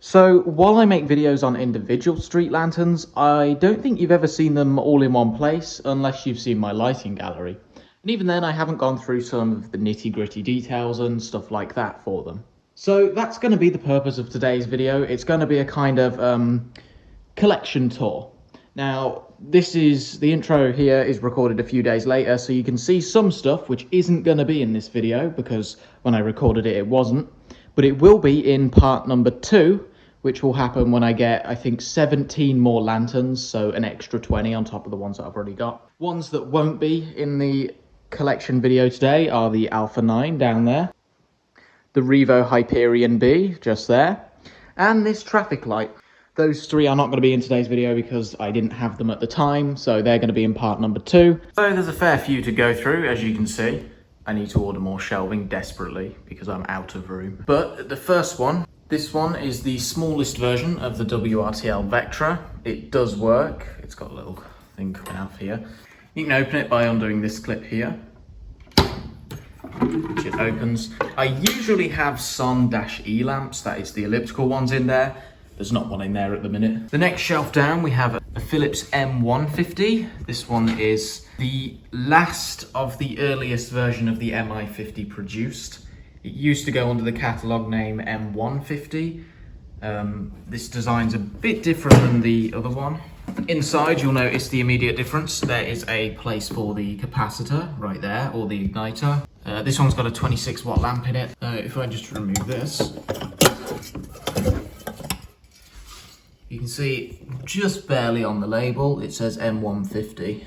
So while I make videos on individual street lanterns, I don't think you've ever seen them all in one place unless you've seen my lighting gallery. And even then I haven't gone through some of the nitty-gritty details and stuff like that for them. So that's going to be the purpose of today's video. It's going to be a kind of collection tour. Now, the intro here is recorded a few days later, so you can see some stuff which isn't going to be in this video because when I recorded it, it wasn't. But it will be in part number 2, which will happen when I get, I think, 17 more lanterns, so an extra 20 on top of the ones that I've already got. Ones that won't be in the collection video today are the Alpha 9 down there, the Revo Hyperion B just there, and this traffic light. Those 3 are not going to be in today's video because I didn't have them at the time, so they're going to be in part number 2. So there's a fair few to go through, as you can see. I need to order more shelving desperately because I'm out of room. But the first one, this one is the smallest version of the WRTL Vectra. It does work. It's got a little thing coming out here. You can open it by undoing this clip here, which it opens. I usually have Son-E lamps, that is the elliptical ones in there. There's not one in there at the minute. The next shelf down, we have a Philips M150. This one is the last of the earliest version of the MI50 produced. It used to go under the catalogue name M150. This design's a bit different than the other one. Inside, you'll notice the immediate difference. There is a place for the capacitor right there, or the igniter. This one's got a 26 watt lamp in it. If I just remove this, you can see just barely on the label, it says M150.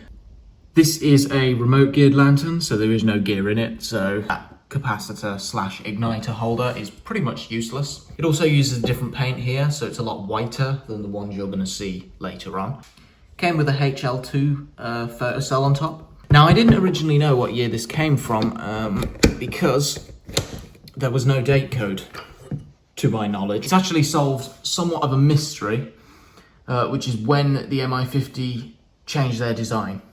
This is a remote geared lantern, so there is no gear in it, so that capacitor / igniter holder is pretty much useless. It also uses a different paint here, so it's a lot whiter than the ones you're going to see later on. Came with a HL2 photocell on top. Now, I didn't originally know what year this came from because there was no date code, to my knowledge. It's actually solved somewhat of a mystery, which is when the MI50 changed their design.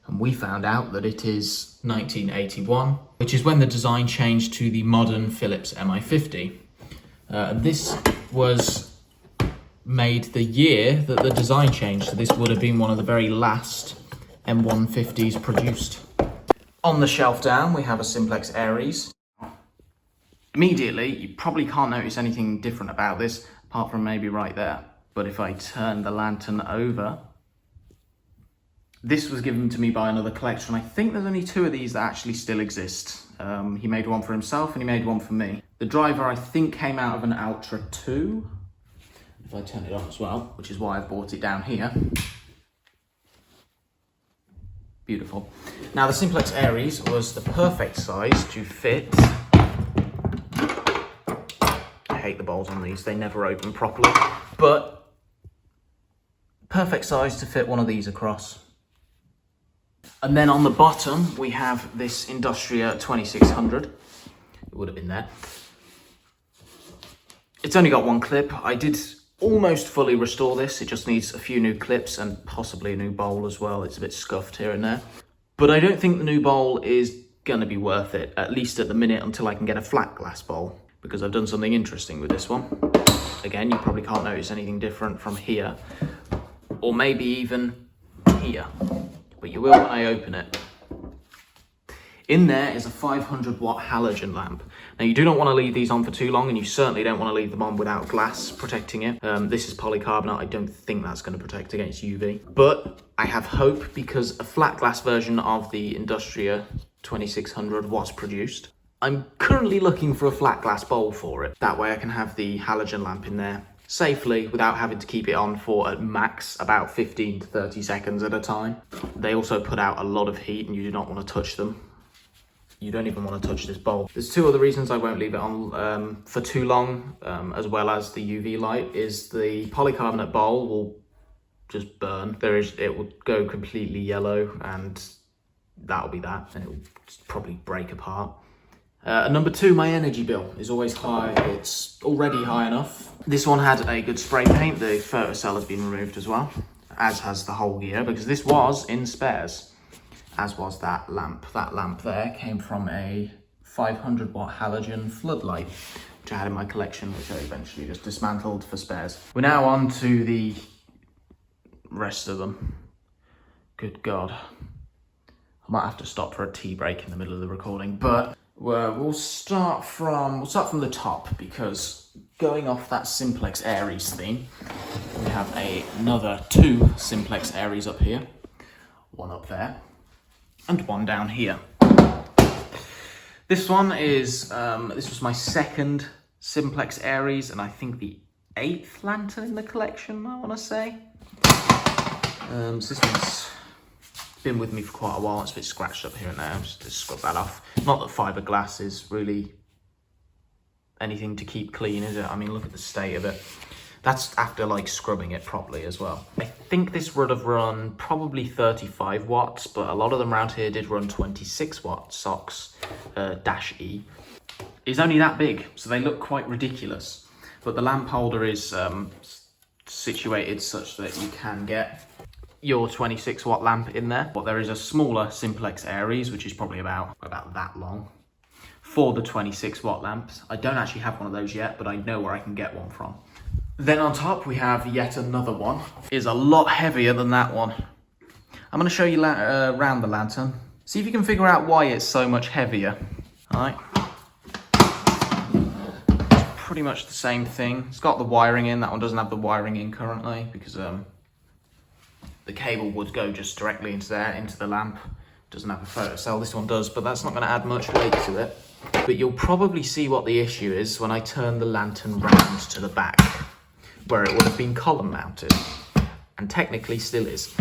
And we found out that it is 1981, which is when the design changed to the modern Philips MI50. This was made the year that the design changed, so this would have been one of the very last M150s produced. On the shelf down, we have a Simplex Aries. Immediately, you probably can't notice anything different about this, apart from maybe right there. But if I turn the lantern over, this was given to me by another collector, and I think there's only 2 of these that actually still exist. He made one for himself and he made one for me. The driver, I think, came out of an Ultra 2, if I turn it on as well, which is why I bought it down here. Beautiful. Now, the Simplex Aries was the perfect size to fit. I hate the bolts on these, they never open properly, but perfect size to fit one of these across. And then on the bottom, we have this Industria 2600. It would have been there. It's only got one clip. I did almost fully restore this. It just needs a few new clips and possibly a new bowl as well. It's a bit scuffed here and there. But I don't think the new bowl is going to be worth it, at least at the minute, until I can get a flat glass bowl, because I've done something interesting with this one. Again, you probably can't notice anything different from here, or maybe even here. But you will when I open it. In there is a 500 watt halogen lamp. Now, you do not want to leave these on for too long, and you certainly don't want to leave them on without glass protecting it. This is polycarbonate. I don't think that's going to protect against UV. But I have hope, because a flat glass version of the Industria 2600 was produced. I'm currently looking for a flat glass bowl for it. That way I can have the halogen lamp in there safely without having to keep it on for at max about 15 to 30 seconds at a time. They also put out a lot of heat and you do not want to touch them. You don't even want to touch this bowl. There's 2 other reasons I won't leave it on for too long, as well as the UV light, is the polycarbonate bowl will just burn. It will go completely yellow, and that'll be that, and it will probably break apart. Number 2, my energy bill is always high. It's already high enough. This one had a good spray paint. The photocell has been removed as well, as has the whole gear, because this was in spares, as was that lamp. That lamp there came from a 500 watt halogen floodlight, which which I had in my collection, which I eventually just dismantled for spares. We're now on to the rest of them. Good God. I might have to stop for a tea break in the middle of the recording, but we'll start from the top, because going off that Simplex Aries theme, we have another 2 Simplex Aries up here, one up there, and one down here. This one is, this was my second Simplex Aries, and I think the 8th lantern in the collection, I want to say. So this one's been with me for quite a while. It's a bit scratched up here and there. Just to scrub that off. Not that fiberglass is really anything to keep clean, is it? I mean, look at the state of it. That's after like scrubbing it properly as well. I think this would have run probably 35 watts, but a lot of them around here did run 26 watt socks, dash E. It's only that big, so they look quite ridiculous. But the lamp holder is situated such that you can get your 26 watt lamp in there. But there is a smaller Simplex Aries, which is probably about that long, for the 26 watt lamps. I don't actually have one of those yet, but I know where I can get one from. Then on top we have yet another one. It's a lot heavier than that one. I'm going to show you around the lantern. See if you can figure out why it's so much heavier. Alright. It's pretty much the same thing. It's got the wiring in. That one doesn't have the wiring in currently, because the cable would go just directly into there, into the lamp. Doesn't have a photocell. This one does, but that's not going to add much weight to it. But you'll probably see what the issue is when I turn the lantern round to the back, where it would have been column mounted, and technically still is.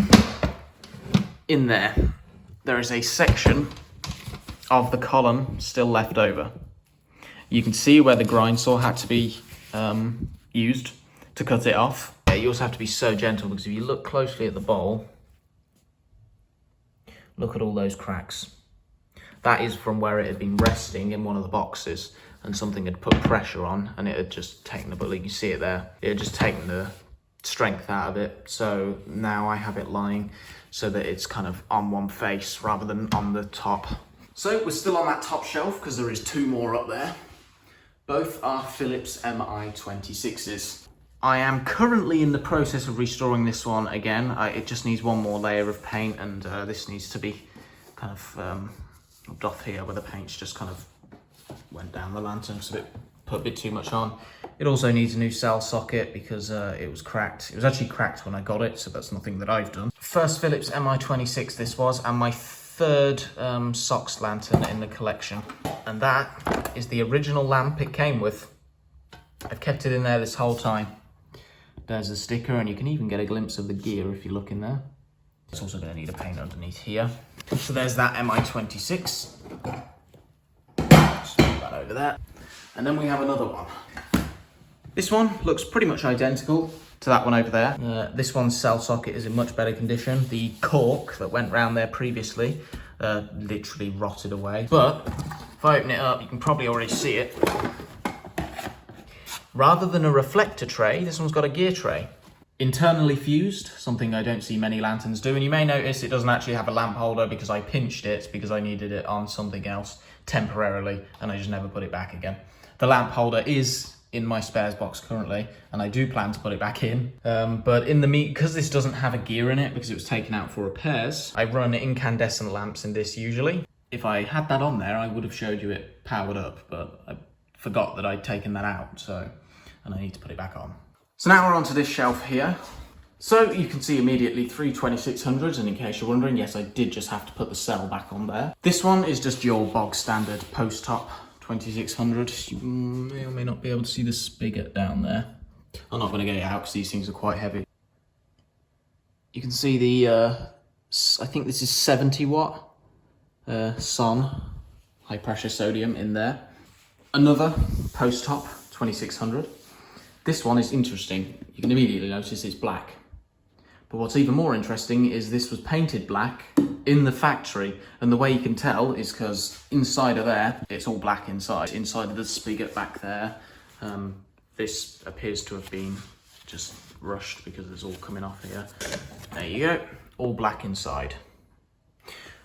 In there is a section of the column still left over. You can see where the grind saw had to be used to cut it off. You also have to be so gentle, because if you look closely at the bowl, look at all those cracks. That is from where it had been resting in one of the boxes, and something had put pressure on, and it had just taken the bullet. You see it there. It had just taken the strength out of it. So now I have it lying so that it's kind of on one face rather than on the top. So we're still on that top shelf, because there is 2 more up there. Both are Philips MI26s. I am currently in the process of restoring this one again. It just needs one more layer of paint, and this needs to be kind of rubbed off here, where the paint's just kind of went down the lantern, so put a bit too much on. It also needs a new cell socket, because it was cracked. It was actually cracked when I got it, so that's nothing that I've done. First Philips MI26 this was, and my 3rd SOX lantern in the collection. And that is the original lamp it came with. I've kept it in there this whole time. There's a sticker, and you can even get a glimpse of the gear if you look in there. It's also going to need a paint underneath here. So there's that MI26. Just move that over there. And then we have another one. This one looks pretty much identical to that one over there. This one's cell socket is in much better condition. The cork that went round there previously literally rotted away. But if I open it up, you can probably already see it. Rather than a reflector tray, this one's got a gear tray. Internally fused, something I don't see many lanterns do. And you may notice it doesn't actually have a lamp holder, because I pinched it because I needed it on something else temporarily, and I just never put it back again. The lamp holder is in my spares box currently, and I do plan to put it back in. But in the because this doesn't have a gear in it, because it was taken out for repairs, I run incandescent lamps in this usually. If I had that on there, I would have showed you it powered up, but I forgot that I'd taken that out, and I need to put it back on. So now we're onto this shelf here. So you can see immediately 3 2600s, and in case you're wondering, yes, I did just have to put the cell back on there. This one is just your bog standard post top 2600. You may or may not be able to see the spigot down there. I'm not going to get it out because these things are quite heavy. You can see the, I think this is 70 watt SON, high pressure sodium in there. Another post top 2600. This one is interesting. You can immediately notice it's black. But what's even more interesting is this was painted black in the factory. And the way you can tell is because inside of there, it's all black inside. Inside of the spigot back there, this appears to have been just rushed because it's all coming off here. There you go, all black inside.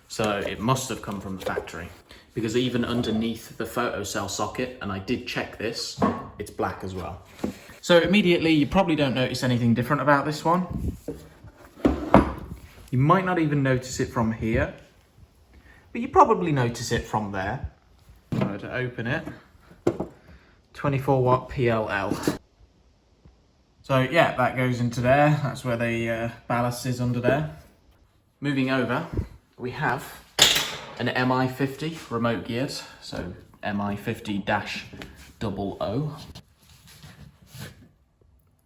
So it must have come from the factory. because even underneath the photocell socket, and I did check this, it's black as well. So immediately you probably don't notice anything different about this one. You might not even notice it from here, but you probably notice it from there. So to open it, 24 watt PLL. So yeah, that goes into there. That's where the ballast is under there. Moving over, we have an MI50 remote geared, so MI50-OO.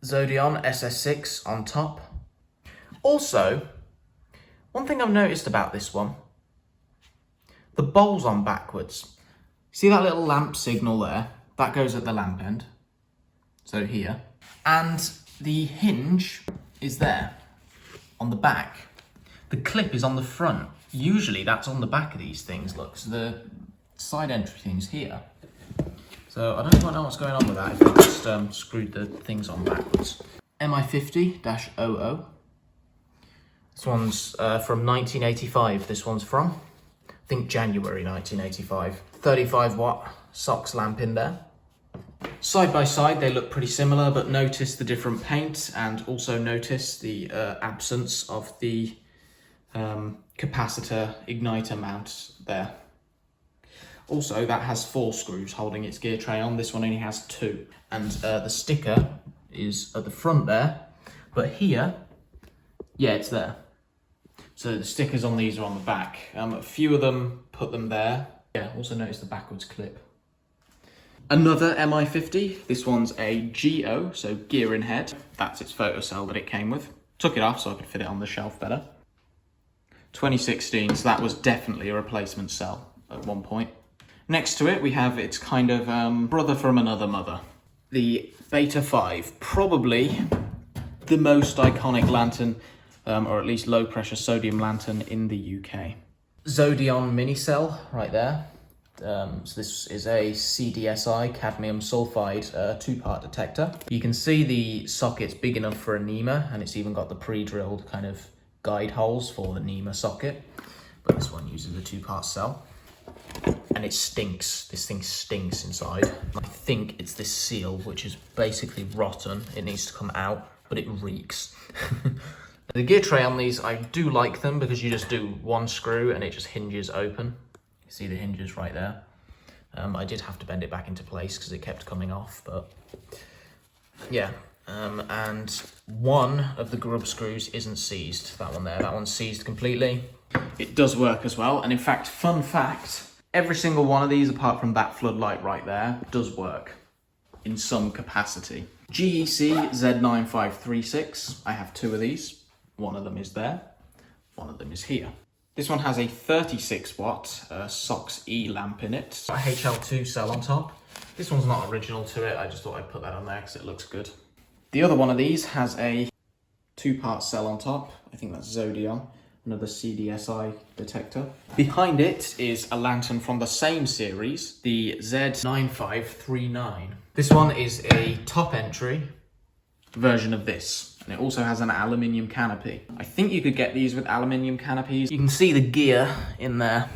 Zodeon SS6 on top. Also, one thing I've noticed about this one, the bowl's on backwards. See that little lamp signal there? That goes at the lamp end, so here. And the hinge is there, on the back. The clip is on the front. Usually that's on the back of these things, look. So the side entry thing's here. So I don't quite know what's going on with that, if I just screwed the things on backwards. MI50-OO. This one's from 1985, this one's from. I think January 1985. 35 watt SOX lamp in there. Side by side they look pretty similar, but notice the different paint and also notice the absence of the capacitor igniter mount there. Also, that has 4 screws holding its gear tray on. This one only has 2. And the sticker is at the front there, but here, yeah, it's there. So the stickers on these are on the back. A few of them put them there. Yeah, also notice the backwards clip. Another MI50. This one's a GO, so gear in head. That's its photocell that it came with. Took it off so I could fit it on the shelf better. 2016, so that was definitely a replacement cell at one point. Next to it, we have its kind of brother from another mother. The Beta 5, probably the most iconic lantern, or at least low pressure sodium lantern in the UK. Zodeon mini cell right there. So this is a CDSI cadmium sulfide 2-part detector. You can see the socket's big enough for a NEMA, and it's even got the pre-drilled kind of guide holes for the NEMA socket, but this one uses a 2-part cell. And it stinks. This thing stinks inside. I think it's this seal, which is basically rotten. It needs to come out, but it reeks. The gear tray on these, I do like them because you just do one screw and it just hinges open. You see the hinges right there. I did have to bend it back into place because it kept coming off, but yeah. And one of the grub screws isn't seized, that one there. That one's seized completely. It does work as well, and in fact, fun fact, every single one of these, apart from that floodlight right there, does work in some capacity. GEC Z9536, I have 2 of these. One of them is there, one of them is here. This one has a 36 watt SOX E lamp in it. A HL2 cell on top. This one's not original to it, I just thought I'd put that on there because it looks good. The other one of these has a 2-part cell on top. I think that's Zodeon, another CDSI detector. Behind it is a lantern from the same series, the Z9539. This one is a top entry version of this, and it also has an aluminium canopy. I think you could get these with aluminium canopies. You can see the gear in there.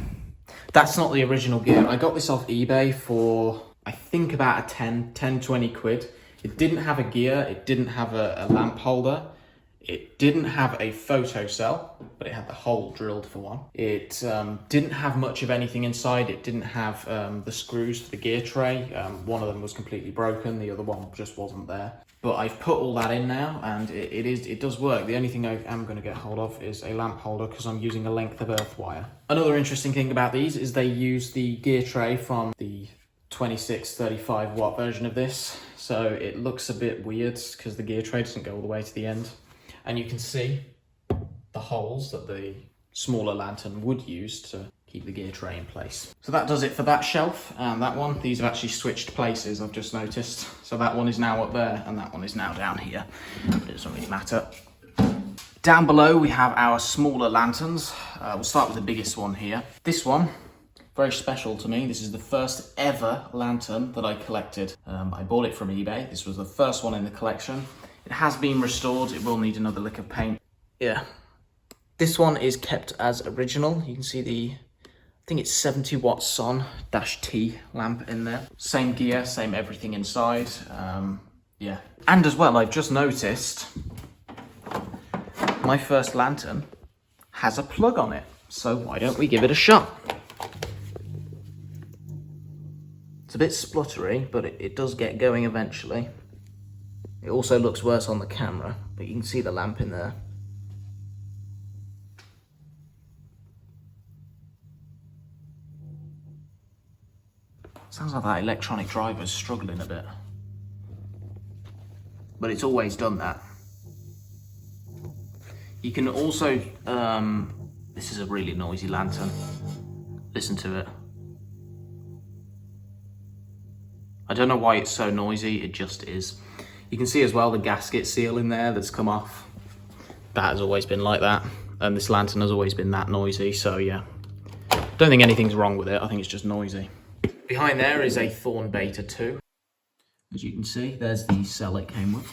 That's not the original gear. I got this off eBay for, I think, about a 20 quid. It didn't have a gear, it didn't have a lamp holder, it didn't have a photocell, but it had the hole drilled for one. It didn't have much of anything inside. It didn't have the screws for the gear tray. One of them was completely broken, the other one just wasn't there. But I've put all that in now, and it does work. The only thing I am going to get hold of is a lamp holder because I'm using a length of earth wire. Another interesting thing about these is they use the gear tray from the 26-35 watt version of this, so it looks a bit weird because the gear tray doesn't go all the way to the end, and you can see the holes that the smaller lantern would use to keep the gear tray in place. So that does it for that shelf, and that one, these have actually switched places, I've just noticed. So that one is now up there and that one is now down here, but it doesn't really matter. Down below we have our smaller lanterns. We'll start with the biggest one here. This one, very special to me. This is the first ever lantern that I collected. I bought it from eBay. This was the first one in the collection. It has been restored. It will need another lick of paint. Yeah. This one is kept as original. You can see the think it's 70-watt Son-T lamp in there. Same gear, same everything inside. Yeah. And as well, I've just noticed my first lantern has a plug on it. So why don't we give it a shot? It's a bit spluttery, but it does get going eventually. It also looks worse on the camera, but you can see the lamp in there. Sounds like that electronic driver's struggling a bit. But it's always done that. You can also, this is a really noisy lantern. Listen to it. I don't know why it's so noisy, it just is. You can see as well the gasket seal in there that's come off. That has always been like that. And this lantern has always been that noisy, so yeah. Don't think anything's wrong with it, I think it's just noisy. Behind there is a Thorn Beta 2. As you can see, there's the cell it came with.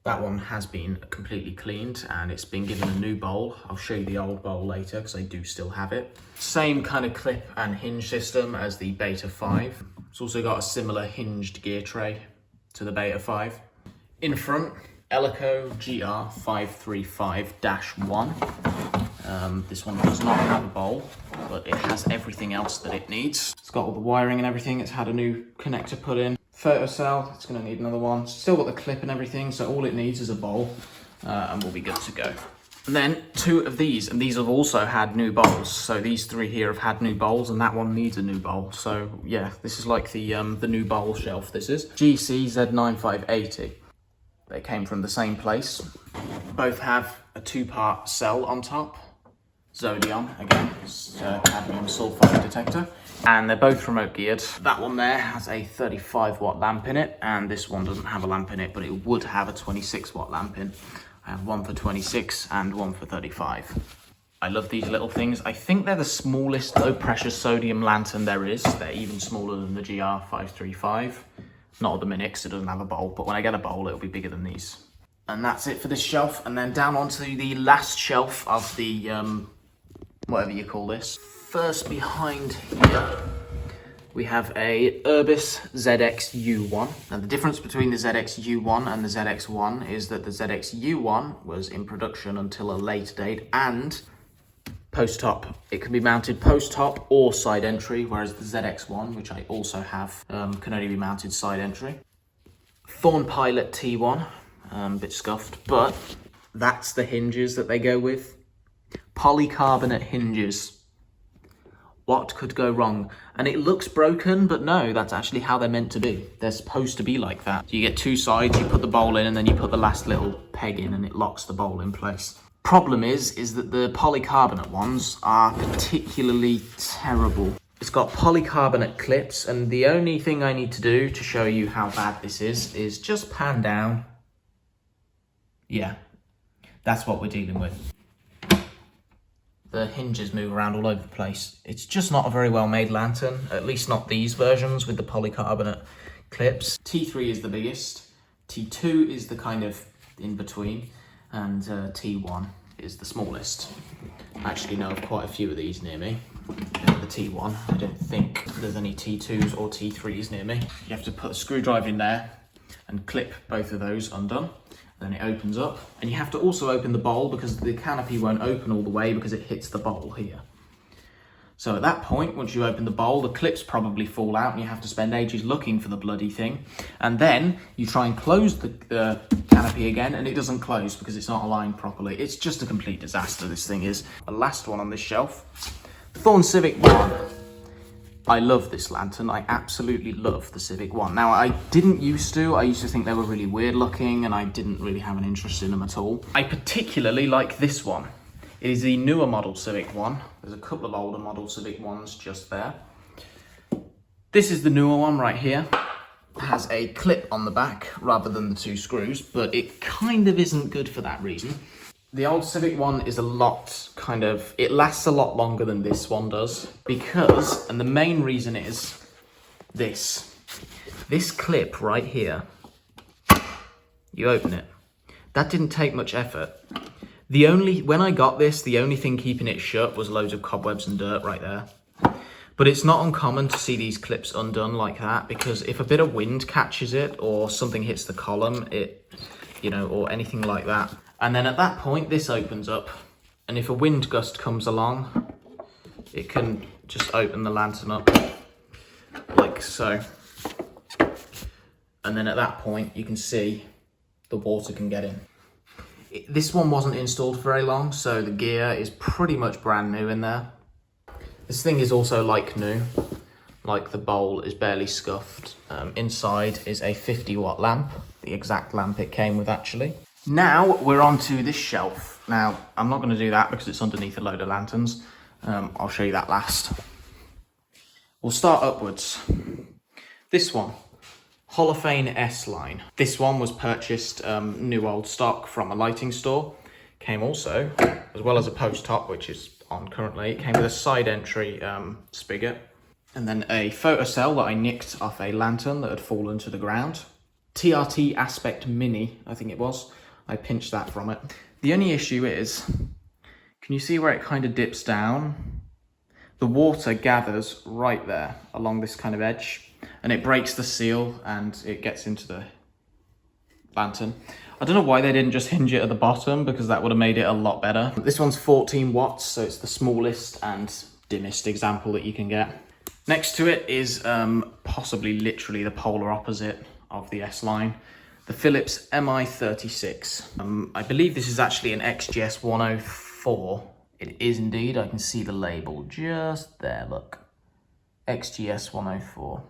That one has been completely cleaned and it's been given a new bowl. I'll show you the old bowl later because I do still have it. Same kind of clip and hinge system as the Beta 5. It's also got a similar hinged gear tray to the Beta 5. In front, Eleco GR535-1. This one does not have a bowl, but it has everything else that it needs. It's got all the wiring and everything. It's had a new connector put in. Photocell, it's going to need another one. Still got the clip and everything, so all it needs is a bowl, and we'll be good to go. And then 2 of these, and these have also had new bowls. So these 3 here have had new bowls, and that one needs a new bowl. So yeah, this is like the new bowl shelf. This is GEC Z9580. They came from the same place. Both have a 2-part cell on top. Zodion, again, it's a cadmium sulfide detector. And they're both remote geared. That one there has a 35-watt lamp in it, and this one doesn't have a lamp in it, but it would have a 26-watt lamp in. I have one for 26 and one for 35. I love these little things. I think they're the smallest low-pressure sodium lantern there is. They're even smaller than the GR535. Not at the minute, because it doesn't have a bowl, but when I get a bowl, it'll be bigger than these. And that's it for this shelf, and then down onto the last shelf of the, whatever you call this. First behind here, we have a Urbis ZXU1. Now the difference between the ZXU1 and the ZX1 is that the ZXU1 was in production until a later date and post-top. It can be mounted post-top or side entry, whereas the ZX1, which I also have, can only be mounted side entry. Thorn Pilote T1, a bit scuffed, but that's the hinges that they go with. Polycarbonate hinges. What could go wrong? And it looks broken, but no, that's actually how they're meant to be. They're supposed to be like that. So you get 2 sides, you put the bowl in, and then you put the last little peg in, and it locks the bowl in place. Problem is that the polycarbonate ones are particularly terrible. It's got polycarbonate clips, and the only thing I need to do to show you how bad this is just pan down. Yeah, that's what we're dealing with. The hinges move around all over the place. It's just not a very well made lantern, at least not these versions with the polycarbonate clips. T3 is the biggest, T2 is the kind of in between, and T1 is the smallest. I actually know of quite a few of these near me. The T1, I don't think there's any T2s or T3s near me. You have to put a screwdriver in there and clip both of those undone. Then it opens up, and you have to also open the bowl because the canopy won't open all the way because it hits the bowl here. So at that point, once you open the bowl, the clips probably fall out and you have to spend ages looking for the bloody thing. And then you try and close the canopy again and it doesn't close because it's not aligned properly. It's just a complete disaster, this thing is. The last one on this shelf, Thorn Civic 1. I love this lantern. I absolutely love the Civic 1. Now, I didn't used to. I used to think they were really weird looking and I didn't really have an interest in them at all. I particularly like this one. It is the newer model Civic 1. There's a couple of older model Civic 1s just there. This is the newer one right here. It has a clip on the back rather than the 2 screws, but it kind of isn't good for that reason. The old Civic 1 is a lot it lasts a lot longer than this one does because, and the main reason is this clip right here, you open it. That didn't take much effort. When I got this, the only thing keeping it shut was loads of cobwebs and dirt right there. But it's not uncommon to see these clips undone like that, because if a bit of wind catches it or something hits the column, or anything like that. And then at that point, this opens up. And if a wind gust comes along, it can just open the lantern up like so. And then at that point, you can see the water can get in. This one wasn't installed for very long, so the gear is pretty much brand new in there. This thing is also like new, like the bowl is barely scuffed. Inside is a 50-watt lamp, the exact lamp it came with actually. Now we're on to this shelf. Now, I'm not going to do that because it's underneath a load of lanterns. I'll show you that last. We'll start upwards. This one, Holophane S-Line. This one was purchased new old stock from a lighting store. Came also, as well as a post top, which is on currently, it came with a side entry spigot. And then a photocell that I nicked off a lantern that had fallen to the ground. TRT Aspect Mini, I think it was. I pinched that from it. The only issue is, can you see where it kind of dips down? The water gathers right there along this kind of edge, and it breaks the seal and it gets into the lantern. I don't know why they didn't just hinge it at the bottom, because that would have made it a lot better. This one's 14 watts, so it's the smallest and dimmest example that you can get. Next to it is possibly literally the polar opposite of the S-Line, the Philips MI36. I believe this is actually an XGS104. It is indeed, I can see the label just there, look. XGS104.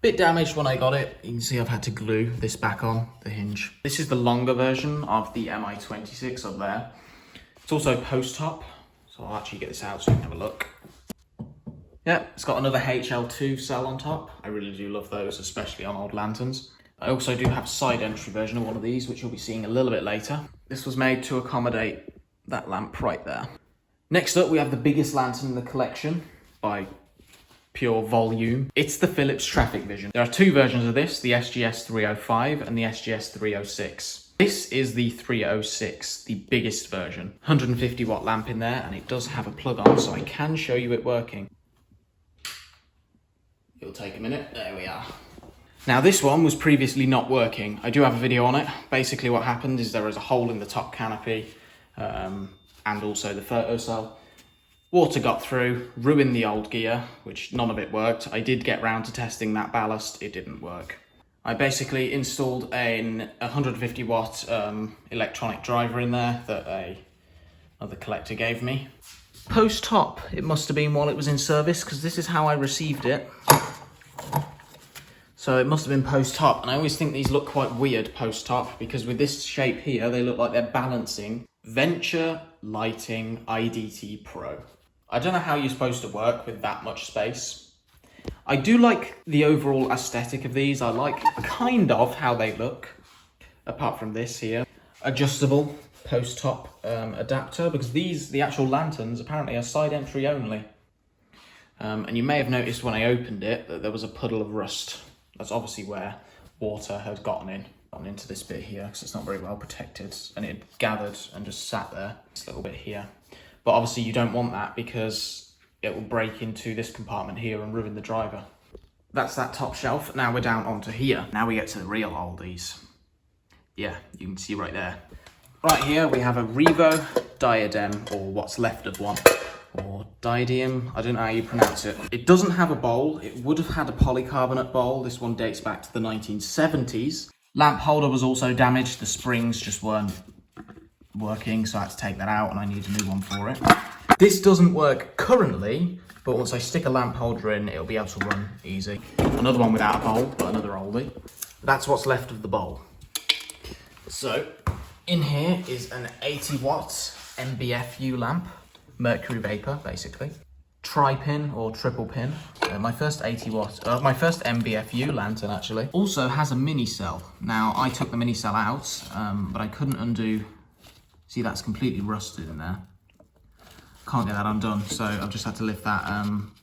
Bit damaged when I got it. You can see I've had to glue this back on, the hinge. This is the longer version of the MI26 up there. It's also post-top, so I'll actually get this out so you can have a look. Yeah, it's got another HL2 cell on top. I really do love those, especially on old lanterns. I also do have a side entry version of one of these, which you'll be seeing a little bit later. This was made to accommodate that lamp right there. Next up, we have the biggest lantern in the collection by pure volume. It's the Philips Traffic Vision. There are two versions of this, the SGS305 and the SGS306. This is the 306, the biggest version. 150 watt lamp in there, and it does have a plug on, so I can show you it working. It'll take a minute. There we are. Now this one was previously not working. I do have a video on it. Basically what happened is there was a hole in the top canopy and also the photocell. Water got through, ruined the old gear, which none of it worked. I did get round to testing that ballast, it didn't work. I basically installed an 150 watt electronic driver in there that another collector gave me. Post-top, it must have been while it was in service, because this is how I received it. So it must have been post-top, and I always think these look quite weird post-top, because with this shape here, they look like they're balancing. Venture Lighting IDT Pro. I don't know how you're supposed to work with that much space. I do like the overall aesthetic of these. I like kind of how they look, apart from this here. Adjustable post-top adapter, because the actual lanterns apparently are side entry only. And you may have noticed when I opened it that there was a puddle of rust. That's obviously where water has gotten into this bit here, because it's not very well protected, and it gathered and just sat there, this little bit here. But obviously you don't want that, because it will break into this compartment here and ruin the driver. That's that top shelf. Now we're down onto here. Now we get to the real oldies. Yeah, you can see right there. Right here we have a Revo Diadem, or what's left of one, or Diadem, I don't know how you pronounce it. It doesn't have a bowl. It would have had a polycarbonate bowl. This one dates back to the 1970s. Lamp holder was also damaged. The springs just weren't working, so I had to take that out, and I need a new one for it. This doesn't work currently, but once I stick a lamp holder in, it'll be able to run easy. Another one without a bowl, but another oldie. That's what's left of the bowl. So, in here is an 80 watt MBFU lamp, mercury vapor basically. Tri-pin or triple pin. My first 80 watt, my first MBFU lantern actually. Also has a mini cell. Now I took the mini cell out, but I couldn't undo. See, that's completely rusted in there. Can't get that undone, so I've just had to lift that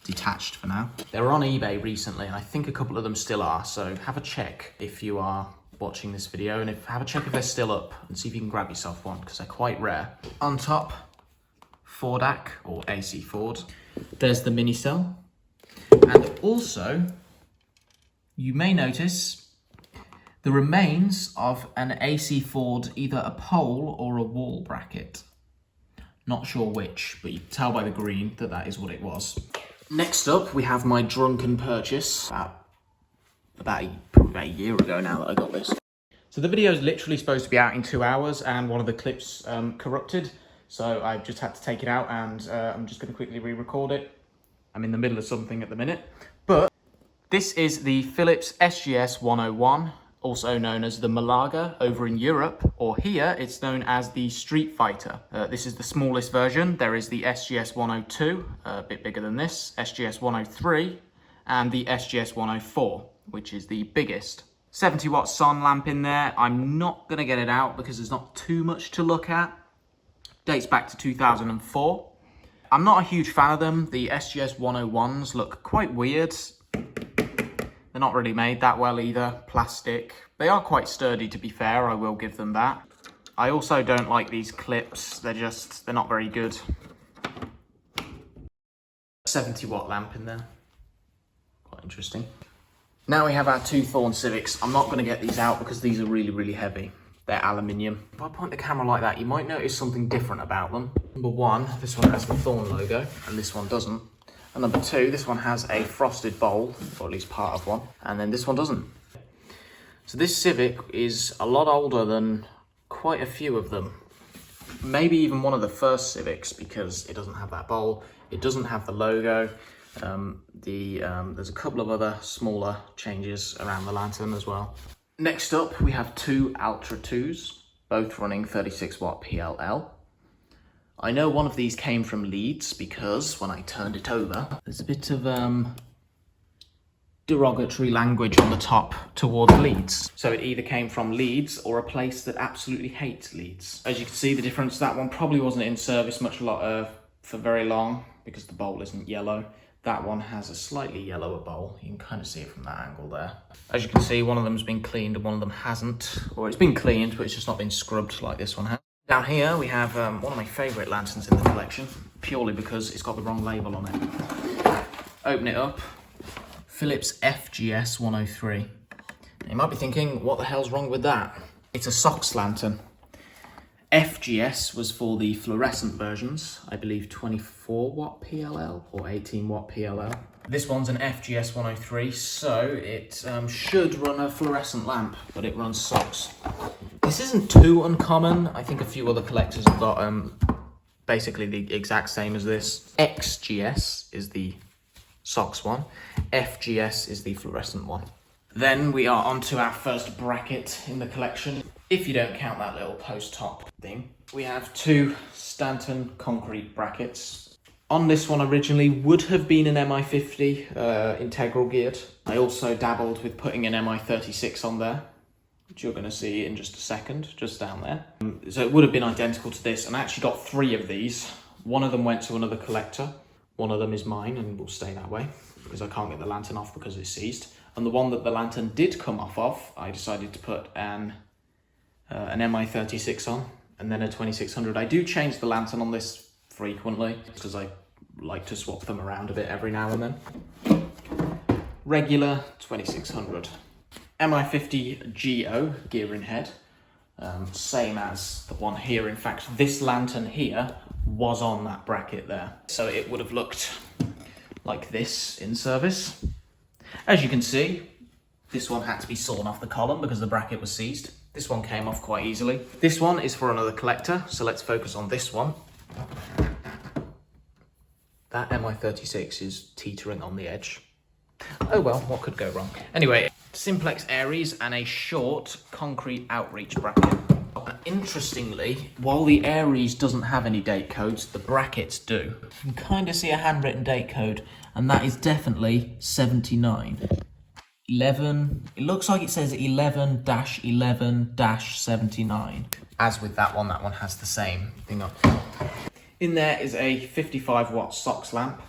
detached for now. They were on eBay recently, and I think a couple of them still are, so have a check if you are watching this video, and have a check if they're still up and see if you can grab yourself one, because they're quite rare. On top, Ford AC or AC Ford. There's the mini cell. And also, you may notice the remains of an AC Ford, either a pole or a wall bracket. Not sure which, but you can tell by the green that that is what it was. Next up, we have my drunken purchase. Probably about a year ago now that I got this. So the video is literally supposed to be out in 2 hours, and one of the clips corrupted. So I've just had to take it out, and I'm just going to quickly re-record it. I'm in the middle of something at the minute. But this is the Philips SGS101. Also known as the Malaga over in Europe, or here it's known as the Street Fighter. This is the smallest version. There is the SGS102, a bit bigger than this, SGS103, and the SGS104, which is the biggest. 70 watt sun lamp in there. I'm not gonna get it out because there's not too much to look at. Dates back to 2004. I'm not a huge fan of them. The SGS101s look quite weird. They're not really made that well either, plastic. They are quite sturdy, to be fair, I will give them that. I also don't like these clips, they're not very good. 70 watt lamp in there, quite interesting. Now we have our two Thorn Civics. I'm not gonna get these out because these are really, really heavy. They're aluminium. If I point the camera like that, you might notice something different about them. Number one, this one has the Thorn logo, and this one doesn't. And number two, this one has a frosted bowl, or at least part of one, and then this one doesn't. So this Civic is a lot older than quite a few of them. Maybe even one of the first Civics, because it doesn't have that bowl, it doesn't have the logo. There's a couple of other smaller changes around the lantern as well. Next up, we have two Ultra 2s, both running 36 watt PLL. I know one of these came from Leeds because when I turned it over, there's a bit of derogatory language on the top towards Leeds. So it either came from Leeds or a place that absolutely hates Leeds. As you can see, the difference, that one probably wasn't in service for very long because the bowl isn't yellow. That one has a slightly yellower bowl. You can kind of see it from that angle there. As you can see, one of them's been cleaned and one of them hasn't. Or it's been cleaned, but it's just not been scrubbed like this one has. Down here we have one of my favourite lanterns in the collection, purely because it's got the wrong label on it. Open it up, Philips FGS103. You might be thinking, what the hell's wrong with that? It's a SOX lantern. FGS was for the fluorescent versions, I believe 24 watt PLL or 18 watt PLL. This one's an FGS103, so it should run a fluorescent lamp, but it runs SOX. This isn't too uncommon. I think a few other collectors have got basically the exact same as this. XGS is the SOX one. FGS is the fluorescent one. Then we are onto our first bracket in the collection. If you don't count that little post top thing. We have two Stanton concrete brackets. On this one originally would have been an MI50 integral geared. I also dabbled with putting an MI36 on there, which you're going to see in just a second, just down there. So it would have been identical to this, and I actually got 3 of these. One of them went to another collector. One of them is mine and will stay that way because I can't get the lantern off because it's seized. And the one that the lantern did come off of, I decided to put an MI36 on and then a 2600. I do change the lantern on this frequently because I like to swap them around a bit every now and then. Regular 2600. MI50-GO gearing head, same as the one here. In fact, this lantern here was on that bracket there. So it would have looked like this in service. As you can see, this one had to be sawn off the column because the bracket was seized. This one came off quite easily. This one is for another collector, so let's focus on this one. That MI36 is teetering on the edge. Oh well, what could go wrong? Anyway, Simplex Aries and a short concrete outreach bracket. Interestingly, while the Aries doesn't have any date codes, the brackets do. You can kind of see a handwritten date code, and that is definitely 79. 11, it looks like it says 11-11-79. As with that one has the same thing up. In there is a 55 watt SOX lamp.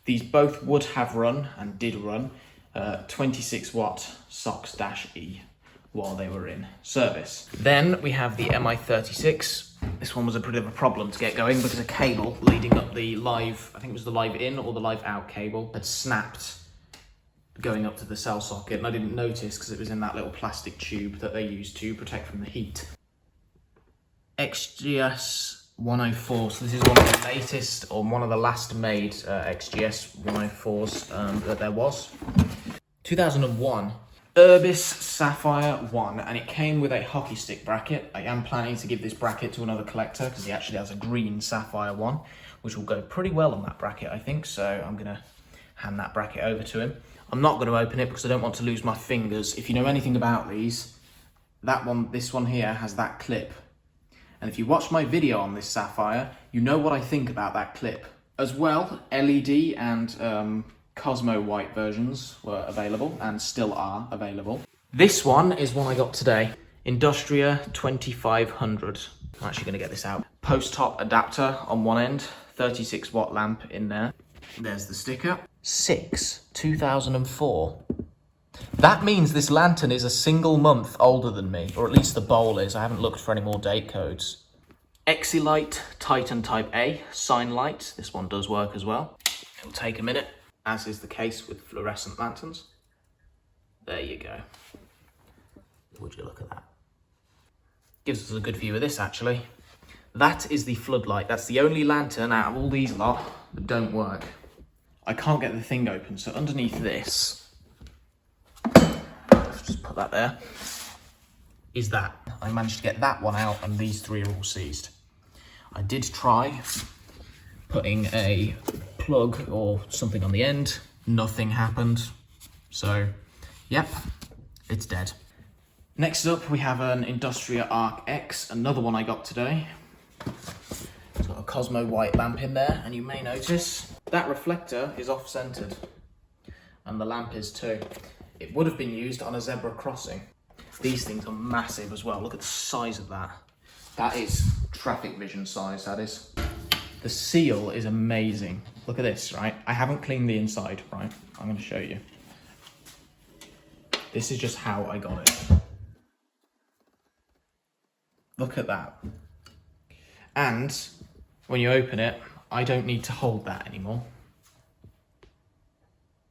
These both would have run and did run 26 watt SOX-E. while they were in service. Then we have the MI36. This one was a bit of a problem to get going because a cable leading up the live, I think it was the live in or the live out cable, had snapped going up to the cell socket, and I didn't notice because it was in that little plastic tube that they use to protect from the heat. XGS104, so this is one of the latest, or one of the last made XGS104s that there was. 2001. Urbis Sapphire 1, and it came with a hockey stick bracket. I am planning to give this bracket to another collector because he actually has a green Sapphire one, which will go pretty well on that bracket, I think, so I'm going to hand that bracket over to him. I'm not going to open it because I don't want to lose my fingers. If you know anything about these, this one here has that clip. And if you watch my video on this Sapphire, you know what I think about that clip. As well, LED and Cosmo white versions were available and still are available. This one is one I got today. Industria 2500. I'm actually going to get this out. Post-top adapter on one end, 36 watt lamp in there. There's the sticker. 2004. That means this lantern is a single month older than me, or at least the bowl is. I haven't looked for any more date codes. Exlite Titan Type A sign light. This one does work as well. It'll take a minute, as is the case with fluorescent lanterns. There you go. Would you look at that? Gives us a good view of this, actually. That is the floodlight. That's the only lantern out of all these lot that don't work. I can't get the thing open, so underneath this, let's just put that there, is that. I managed to get that one out, and these three are all seized. I did try putting a plug or something on the end. Nothing happened. So, yep, it's dead. Next up, we have an Industria Arc X, another one I got today. It's got a Cosmo white lamp in there, and you may notice that reflector is off-centered, and the lamp is too. It would have been used on a zebra crossing. These things are massive as well. Look at the size of that. That is traffic vision size, that is. The seal is amazing. Look at this, right? I haven't cleaned the inside, right? I'm going to show you. This is just how I got it. Look at that. And when you open it, I don't need to hold that anymore.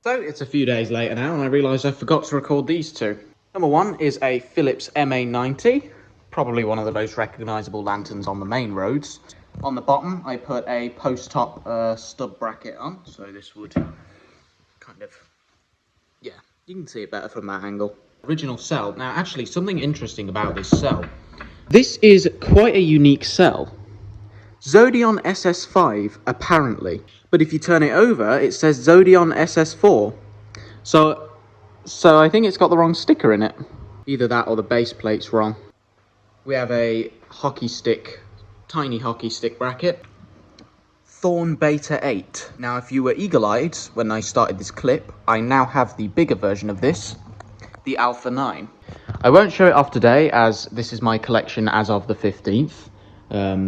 So it's a few days later now, and I realise I forgot to record these two. Number one is a Philips MA90, probably one of the most recognisable lanterns on the main roads. On the bottom, I put a post-top stub bracket on, so this would kind of, yeah, you can see it better from that angle. Original cell. Now, actually, something interesting about this cell. This is quite a unique cell. Zodion SS5, apparently. But if you turn it over, it says Zodion SS4. So I think it's got the wrong sticker in it. Either that or the base plate's wrong. We have a hockey stick, tiny hockey stick bracket. Thorn Beta 8. Now, if you were eagle-eyed when I started this clip, I now have the bigger version of this, the Alpha 9. I won't show it off today, as this is my collection as of the 15th.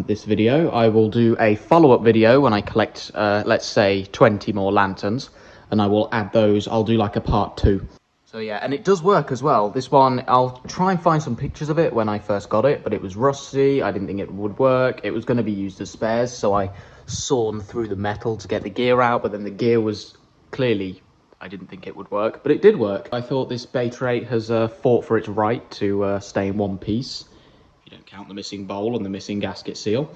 This video. I will do a follow-up video when I collect, let's say, 20 more lanterns, and I will add those. I'll do like a part 2. So yeah, and it does work as well. This one, I'll try and find some pictures of it when I first got it, but it was rusty. I didn't think it would work. It was going to be used as spares, so I sawn through the metal to get the gear out, but then the gear was clearly, I didn't think it would work, but it did work. I thought this Beta 8 has fought for its right to stay in one piece. You don't count the missing bowl and the missing gasket seal.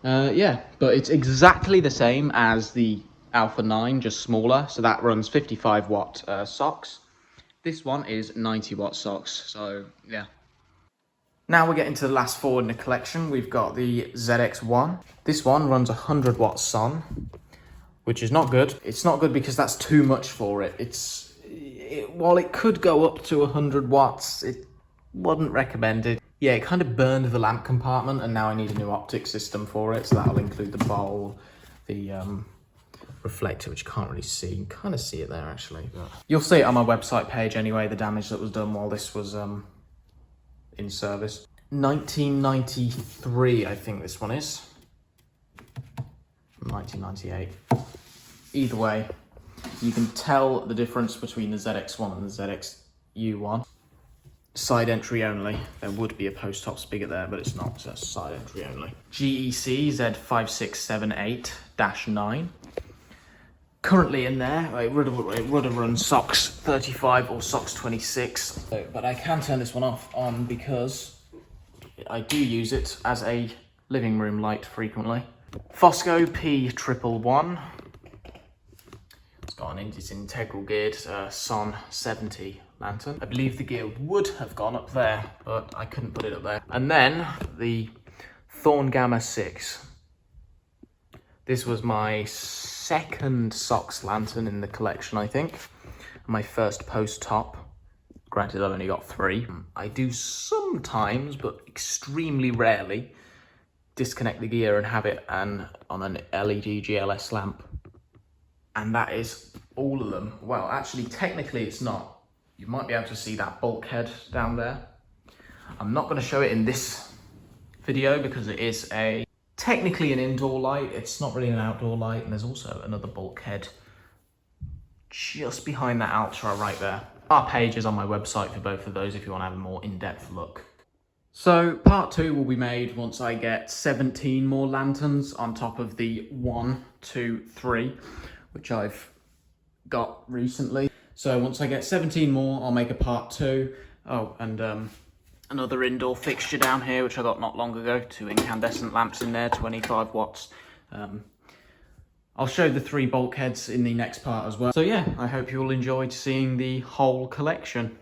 Yeah, but it's exactly the same as the Alpha 9, just smaller. So that runs 55 watt socks. This one is 90 watt socks, so yeah. Now we're getting to the last four in the collection. We've got the ZX1. This one runs 100 watt sun, which is not good. It's not good because that's too much for it. While it could go up to 100 watts, it wasn't recommended. Yeah, it kind of burned the lamp compartment, and now I need a new optic system for it. So that'll include the bowl, the reflector, which you can't really see. You can kind of see it there, actually. But you'll see it on my website page anyway, the damage that was done while this was in service. 1993, I think this one is. 1998. Either way, you can tell the difference between the ZX1 and the ZXU1. side entry only. There would be a post top spigot there, but it's not, so that's side entry only. GEC Z5678-9. Currently in there, it would have run SOX 35 or SOX 26, but I can turn this one on because I do use it as a living room light frequently. Phosco P111. It's integral geared Son 70 lantern. I believe the gear would have gone up there, but I couldn't put it up there. And then the Thorn Gamma 6. This was my second SOX lantern in the collection, I think. My first post top. Granted, I've only got 3. I do sometimes, but extremely rarely, disconnect the gear and have it on an LED GLS lamp. And that is all of them. Well, actually, technically it's not. You might be able to see that bulkhead down there. I'm not going to show it in this video because it is technically an indoor light. It's not really an outdoor light. And there's also another bulkhead just behind that Altra right there. Our page is on my website for both of those if you want to have a more in-depth look. So part 2 will be made once I get 17 more lanterns on top of the 1, 2, 3. Which I've got recently. So once I get 17 more, I'll make a part 2. Oh, and another indoor fixture down here, which I got not long ago. 2 incandescent lamps in there, 25 watts. I'll show the 3 bulkheads in the next part as well. So yeah, I hope you all enjoyed seeing the whole collection.